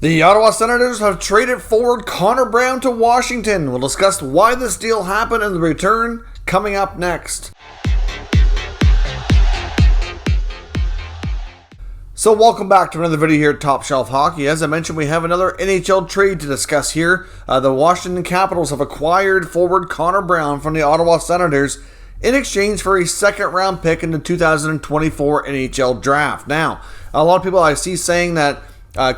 The Ottawa Senators have traded forward Connor Brown to Washington. We'll discuss why this deal happened and the return coming up next. So welcome back to another video here at Top Shelf Hockey. As I mentioned, we have another NHL trade to discuss here. The Washington Capitals have acquired forward Connor Brown from the Ottawa Senators in exchange for a second-round pick in the 2024 NHL Draft. Now, a lot of people I see saying that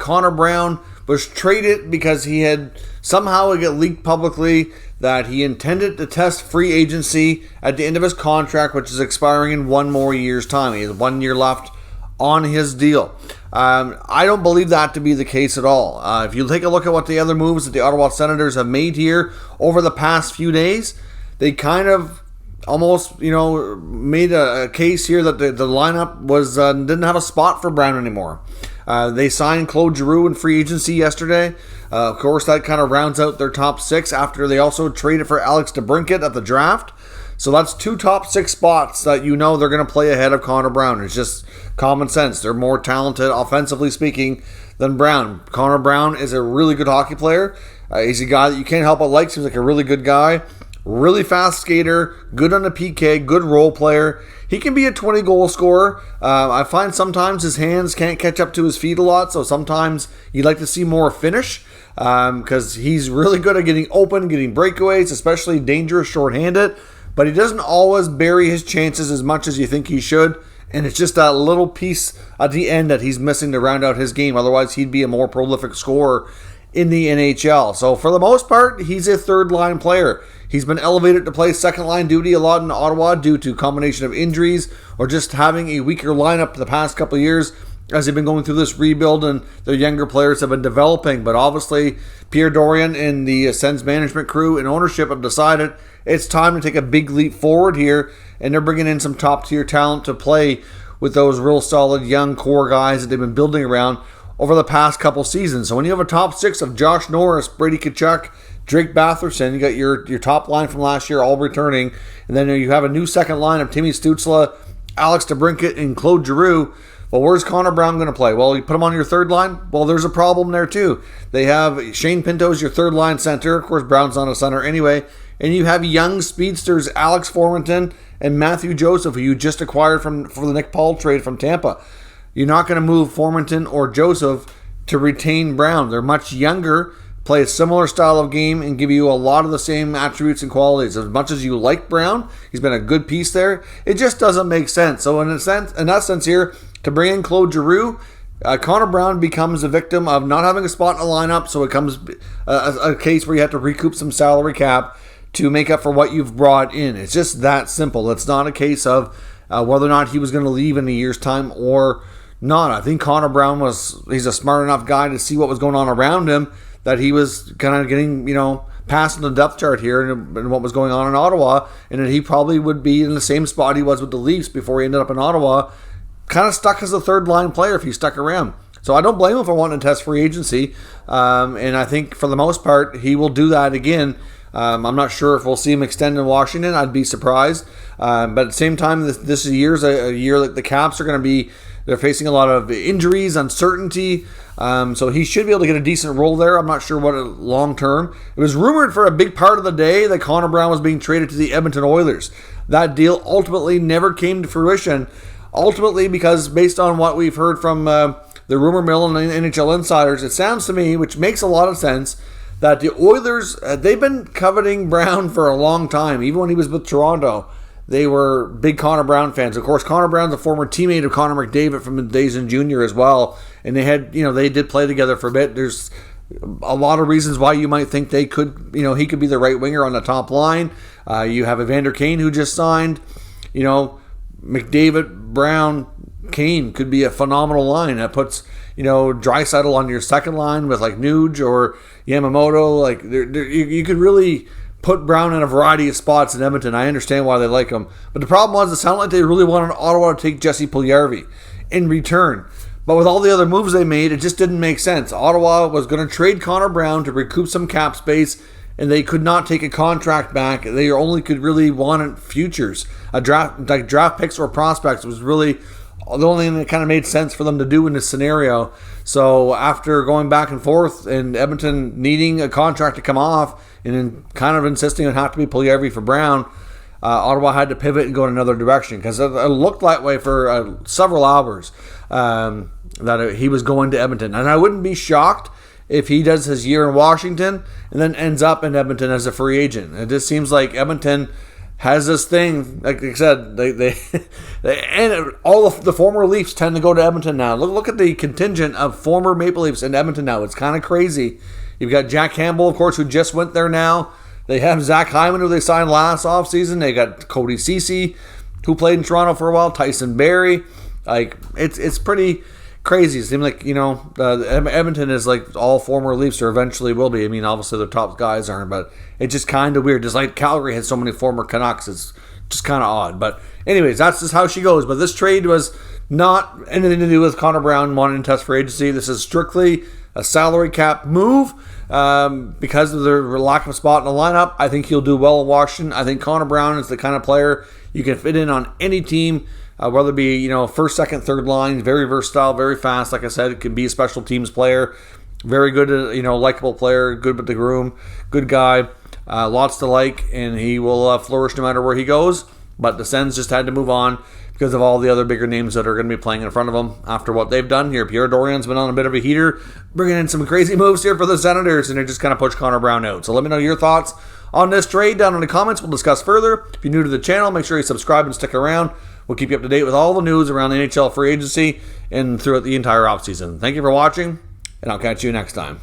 Connor Brown was traded because he had somehow it got leaked publicly that he intended to test free agency at the end of his contract, which is expiring in one more year's time. He has 1 year left on his deal. I don't believe that to be the case at all. If you take a look at what the other moves that the Ottawa Senators have made here over the past few days, they kind of almost, made a case here that the lineup was didn't have a spot for Brown anymore. They signed Claude Giroux in free agency yesterday. Of course, that kind of rounds out their top six after they also traded for Alex DeBrincat at the draft. So that's two top six spots that they're going to play ahead of Connor Brown. It's just common sense. They're more talented, offensively speaking, than Brown. Connor Brown is a really good hockey player. He's a guy that you can't help but like. Seems like a really good guy. Really fast skater, good on the PK, good role player. He can be a 20-goal scorer. I find sometimes his hands can't catch up to his feet a lot, so sometimes you'd like to see more finish because he's really good at getting open, getting breakaways, especially dangerous shorthanded, but he doesn't always bury his chances as much as you think he should, and it's just that little piece at the end that he's missing to round out his game. Otherwise, he'd be a more prolific scorer in the NHL. So for the most part, he's a third-line player. He's been elevated to play second-line duty a lot in Ottawa due to a combination of injuries or just having a weaker lineup the past couple of years as they've been going through this rebuild and their younger players have been developing. But obviously, Pierre Dorion and the Sens management crew and ownership have decided it's time to take a big leap forward here, and they're bringing in some top-tier talent to play with those real solid young core guys that they've been building around over the past couple seasons. So when you have a top six of Josh Norris, Brady Tkachuk, Drake Batherson, you got your top line from last year all returning, and then you have a new second line of Timmy Stützle, Alex DeBrincat, and Claude Giroux. Well, where's Connor Brown going to play? Well, you put him on your third line? Well, there's a problem there too. They have Shane Pinto as your third line center. Of course, Brown's not a center anyway. And you have young speedsters Alex Formenton and Matthew Joseph, who you just acquired for the Nick Paul trade from Tampa. You're not going to move Formenton or Joseph to retain Brown. They're much younger, play a similar style of game, and give you a lot of the same attributes and qualities. As much as you like Brown, he's been a good piece there. It just doesn't make sense. So in that sense here, to bring in Claude Giroux, Connor Brown becomes a victim of not having a spot in the lineup, so it comes a case where you have to recoup some salary cap to make up for what you've brought in. It's just that simple. It's not a case of whether or not he was going to leave in a year's time or not. I think Connor Brown he's a smart enough guy to see what was going on around him, that he was kind of getting, past in the depth chart here and what was going on in Ottawa, and that he probably would be in the same spot he was with the Leafs before he ended up in Ottawa, kind of stuck as a third-line player if he stuck around. So I don't blame him for wanting to test free agency, and I think for the most part, he will do that again. I'm not sure if we'll see him extend in Washington. I'd be surprised. But at the same time, this year's a year that the Caps are going to be, they're facing a lot of injuries, uncertainty. So he should be able to get a decent role there. I'm not sure what long term. It was rumored for a big part of the day that Connor Brown was being traded to the Edmonton Oilers. That deal ultimately never came to fruition. Ultimately, because based on what we've heard from the rumor mill and NHL insiders, it sounds to me, which makes a lot of sense, that the Oilers, they've been coveting Brown for a long time. Even when he was with Toronto, they were big Connor Brown fans. Of course, Connor Brown's a former teammate of Connor McDavid from the days in junior as well. And they had, they did play together for a bit. There's a lot of reasons why you might think they could, he could be the right winger on the top line. You have Evander Kane who just signed. McDavid, Brown, Kane could be a phenomenal line. That puts, Draisaitl on your second line with like Nuge or Yamamoto. Like you could really put Brown in a variety of spots in Edmonton. I understand why they like him. But the problem was it sounded like they really wanted Ottawa to take Jesse Puljujarvi in return. But with all the other moves they made, it just didn't make sense. Ottawa was going to trade Connor Brown to recoup some cap space, and they could not take a contract back. They only could really want futures. Draft picks or prospects was really the only thing that kind of made sense for them to do in this scenario. So after going back and forth and Edmonton needing a contract to come off and then kind of insisting on have to be Puljujarvi for Brown, Ottawa had to pivot and go in another direction because it looked that way for several hours that he was going to Edmonton. And I wouldn't be shocked if he does his year in Washington and then ends up in Edmonton as a free agent. It just seems like Edmonton has this thing, like I said, they and all of the former Leafs tend to go to Edmonton now. Look at the contingent of former Maple Leafs in Edmonton now. It's kind of crazy. You've got Jack Campbell, of course, who just went there now. They have Zach Hyman, who they signed last offseason. They got Cody Ceci, who played in Toronto for a while. Tyson Barrie. Like, it's pretty crazy. It seems like, Edmonton is like all former Leafs, or eventually will be. I mean, obviously the top guys aren't, but it's just kind of weird. Just like Calgary has so many former Canucks, it's just kind of odd. But anyways, that's just how she goes. But this trade was not anything to do with Connor Brown wanting to test for agency. This is strictly a salary cap move because of the lack of a spot in the lineup. I think he'll do well in Washington. I think Connor Brown is the kind of player you can fit in on any team. Whether it be, first, second, third line, very versatile, very fast. Like I said, it can be a special teams player. Very good, likable player, good with the groom, good guy. Lots to like, and he will flourish no matter where he goes. But the Sens just had to move on because of all the other bigger names that are going to be playing in front of them after what they've done here. Pierre Dorian's been on a bit of a heater, bringing in some crazy moves here for the Senators, and they just kind of pushed Connor Brown out. So let me know your thoughts on this trade down in the comments. We'll discuss further. If you're new to the channel, make sure you subscribe and stick around. We'll keep you up to date with all the news around the NHL free agency and throughout the entire offseason. Thank you for watching, and I'll catch you next time.